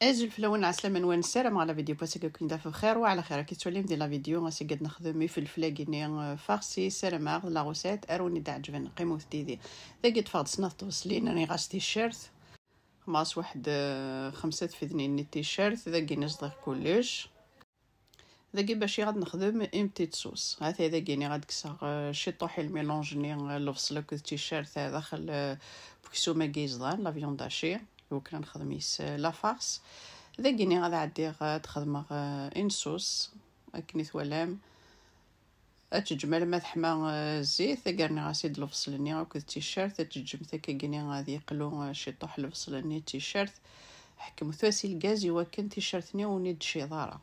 اجل فلون عسلامة نوان السلام على فيديو باسكو كي ندافع بخير وعلى خير كي تولي ندير لا فيديو غاسي قد نخدم فلفله كيني فارسي سلامة لا غوسيت اروني تعجبن قيمو ثديدي ذا قد فاض سنه توصلين راني غاس تيشيرت خماس واحد 5 تيشيرت ذا كي نصدق كلش ذا كي باش غاد نخدم بتيت صوص هذا ذا كيني غاد كسا شي طوحي الميلونجني لفصلك التيشيرت داخل بكسو ما كيزدان لا فيون داشي وكنا نخدم لا فارس ذا كيني غاد عدي تخدم ان صوص كني ثوالام اتجمل ما تحمى الزيت قرني غاسيد الفصلني هاك التيشيرت تجم ثك كيني غادي يقلو شي طوح الفصلني التيشيرت حكم ثواسي الغاز يوكن تيشيرتني ونيد شي ضاره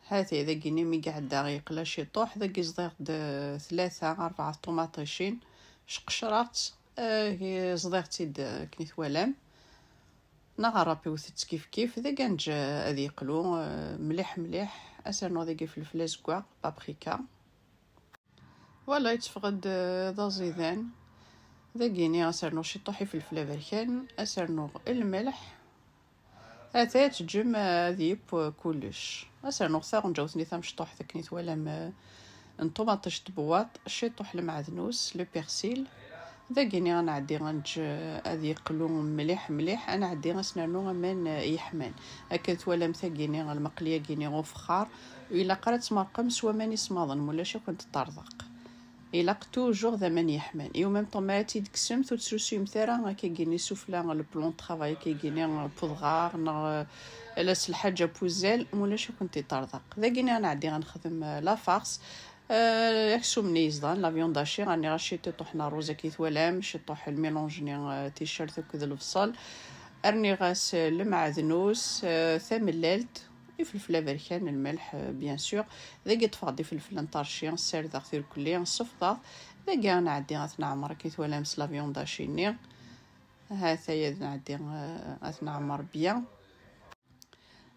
هذا ذا كيني مي قاعد يقلا شي طوح ذا كيصديق 3-4 طوماطيشين شقشرات صديقتي كني ثوالام نغربي وثت كيف ذا كانج هذي يقلو مليح اسرنو ذا فلفل زكوا بابريكا ولا يتفقد ذا زيدان ذا كيني اسرنو شي طوحي فلفل بركان اسرنو الملح هذا تجم ذيب كلش اسرنو ثار نجاوتني ثام شطوح ذاك ثوالام نطوماطيش تبواط شي طوح المعدنوس لو بيرسيل ذا كيني غنعدي غنج هذي يقلو مليح انا عدي غنسنانو من يحمان هكا ثوالام ثا كيني المقليه كيني غفخار الا قرات مرقم سوا ماني صماضن ولا شي كنت طرزق الا توجور ذا من يحمان ايو ميم طوماتي دكسم تسوسي مثلا هكا كيني سوفلا لو بلون طرافاي كي كيني بودغار الا الحاجه بوزال ولا شي كنت طرزق ذا كيني غنعدي غنخدم لا فارس يكسو مني يزدان لا فيون داشي راني غاشيتي طحنا روزا كي ثوالام شي طوح الميلونجني تيشيرت كذا الفصل ارني غاس المعدنوس ثمللت الفلفله بركان الملح بيان سور ذا قد فاضي فلفل نطرشي سير داخل كلي نصفطه ذا كاع نعدي غتنعمر كي ثوالام لا فيون داشيني هاثايا نعدي غتنعمر بيان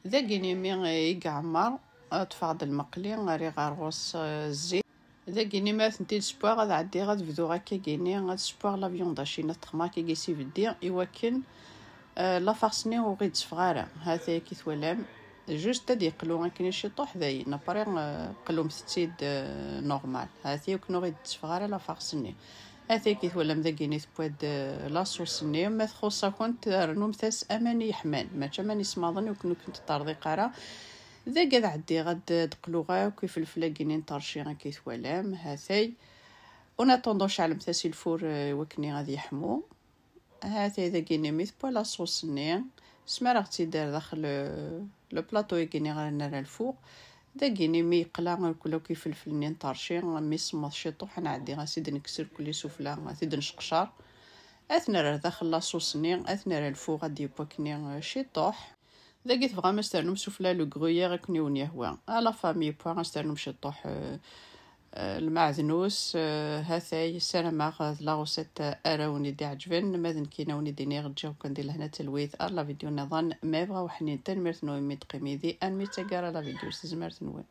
ذا كيني مي يقعمر تفاضل المقلي غاري غارغوص الزيت ذا كيني ما ثنتي سبوع غادي عدي غتبدو هكا كيني غاد سبوع لا فيون داشي نطخما كي كيسي بدي يوكن لا فارسني وغيد صفغاره هذا كي ثوالام جوست تدي قلو كاين شي طوح ذاي ناباري قلو مستيد نورمال هذا يكونو غيد صفغاره لا فارسني هذا كي ثوالام ذا كيني ثبواد لا صوصني ما تخصا كنت رنوم ثاس اماني يحمان ما ماني سماضني وكنو كنت طاردي قاره ذا قد عدي غاد دقلوغا كيف الفلا كيني نطرشي كي ثوالام هاثاي ونطوندو شعل مثاسي الفور وكني غادي يحمو هاثاي ذا كيني ميث بولا صوصني سمار اختي دار داخل لو بلاطو كيني غنرا الفوق ذا كيني مي يقلا كلو كيف الفلني نطرشي مي صمض شي طوح نعدي غاسيد نكسر كلي سفلا غاسيد نشقشر اثنرا داخل لا صوصني اثنرا الفوق غادي يبوكني شي طوح ذا قيت فغا مسترنم سوفلا لو غرويير كني ونيهوا لا فامي بوا غنسترنم شي طوح المعدنوس هاثاي سلامة لا غوسيت اراوني دي عجبن ماذن كينا وني ديني غتجاو كندير لهنا تلويث لا فيديو نظن ما بغا وحنين تنمرت نومي تقيمي ذي ان ميتاكارا لا فيديو سزمرت نوي